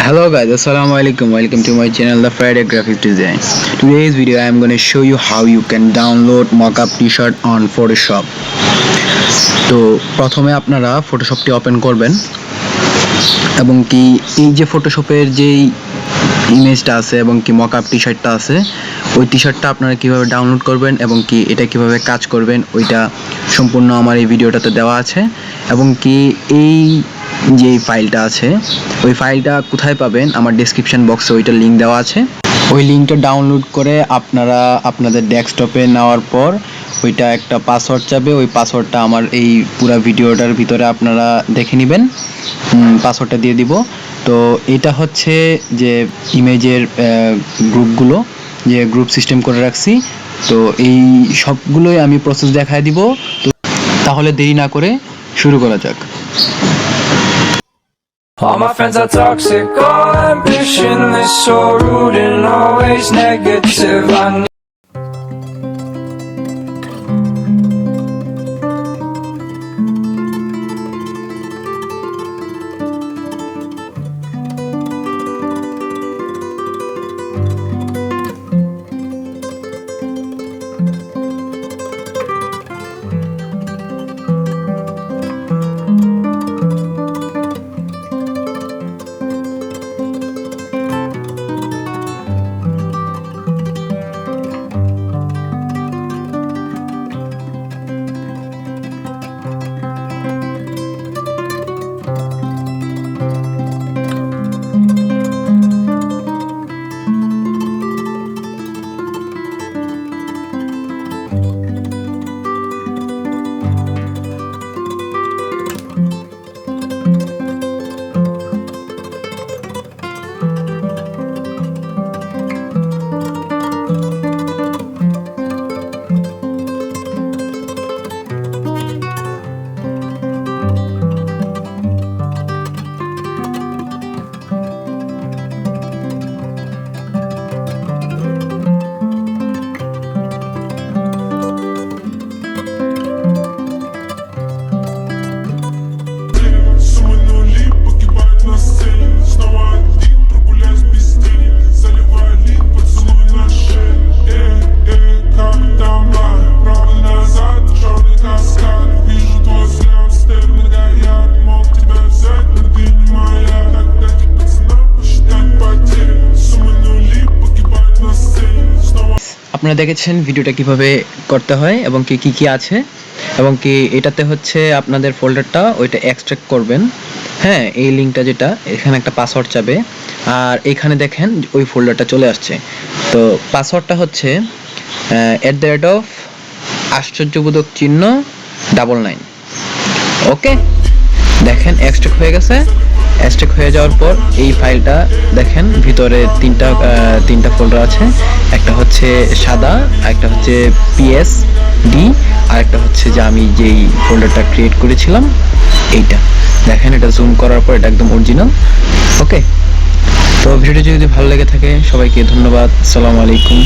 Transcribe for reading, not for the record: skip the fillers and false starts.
Hello guys, Assalamualaikum. Welcome to my channel The Friday Graphic Design. Today's video I am going to show you how you can download mockup t-shirt on Photoshop. তো প্রথমে আপনারা ফটোশপটি open করবেন এবং কি এই যে ফটোশপের যেই ইমেজটা আছে এবং কি মকআপ টি-শার্টটা আছে ওই টি-শার্টটা আপনারা কিভাবে ডাউনলোড করবেন এবং কি এটা কিভাবে কাজ করবেন ওইটা সম্পূর্ণ আমার এই ভিডিওটাতে দেওয়া আছে এবং কি এই যে ফাইলটা আছে ওই ফাইলটা কোথায় পাবেন আমার ডেসক্রিপশন বক্সে ওইটার লিংক দেওয়া আছে। ওই লিংকটা ডাউনলোড করে আপনারা আপনাদের ডেস্কটপে নেওয়ার পর ওইটা একটা পাসওয়ার্ড চাবে, ওই পাসওয়ার্ডটা আমার এই পুরো ভিডিওটার ভিতরে আপনারা দেখে নেবেন। পাসওয়ার্ডটা দিয়ে দিব। তো এটা হচ্ছে যে ইমেজের গ্রুপগুলো যে গ্রুপ সিস্টেম করে রাখছি, তো এই সবগুলোই আমি প্রসেস দেখায় দিব। তো তাহলে দেরি না করে শুরু করা যাক। All my friends are toxic, all ambitionless, so rude and always negative. আপনারা দেখেছেন ভিডিওটা কিভাবে করতে হয় এবং কি কি আছে এবং কি এটাতে হচ্ছে আপনাদের ফোল্ডারটা ওইটা এক্সট্রাক্ট করবেন। হ্যাঁ, এই লিংকটা যেটা এখানে একটা পাসওয়ার্ড চাবে আর এখানে দেখেন ওই ফোল্ডারটা চলে আসছে। তো পাসওয়ার্ডটা হচ্ছে @আশ্চর্যবোধক চিহ্ন 99। ওকে, দেখেন এক্সট্রাক্ট হয়ে গেছে। এক্সট্রাক্ট হয়ে যাওয়ার পর এই ফাইলটা দেখেন ভিতরে তিনটা ফোল্ডার আছে। একটা হচ্ছে সাদা, একটা হচ্ছে PSD, আর একটা হচ্ছে যে আমি যেই ফোল্ডারটা ক্রিয়েট করেছিলাম এইটা দেখেন। এটা জুম করার পর এটা একদম অরিজিনাল। ওকে, তো ভিডিওটি যদি ভালো লেগে থাকে সবাইকে ধন্যবাদ। আসসালামু আলাইকুম।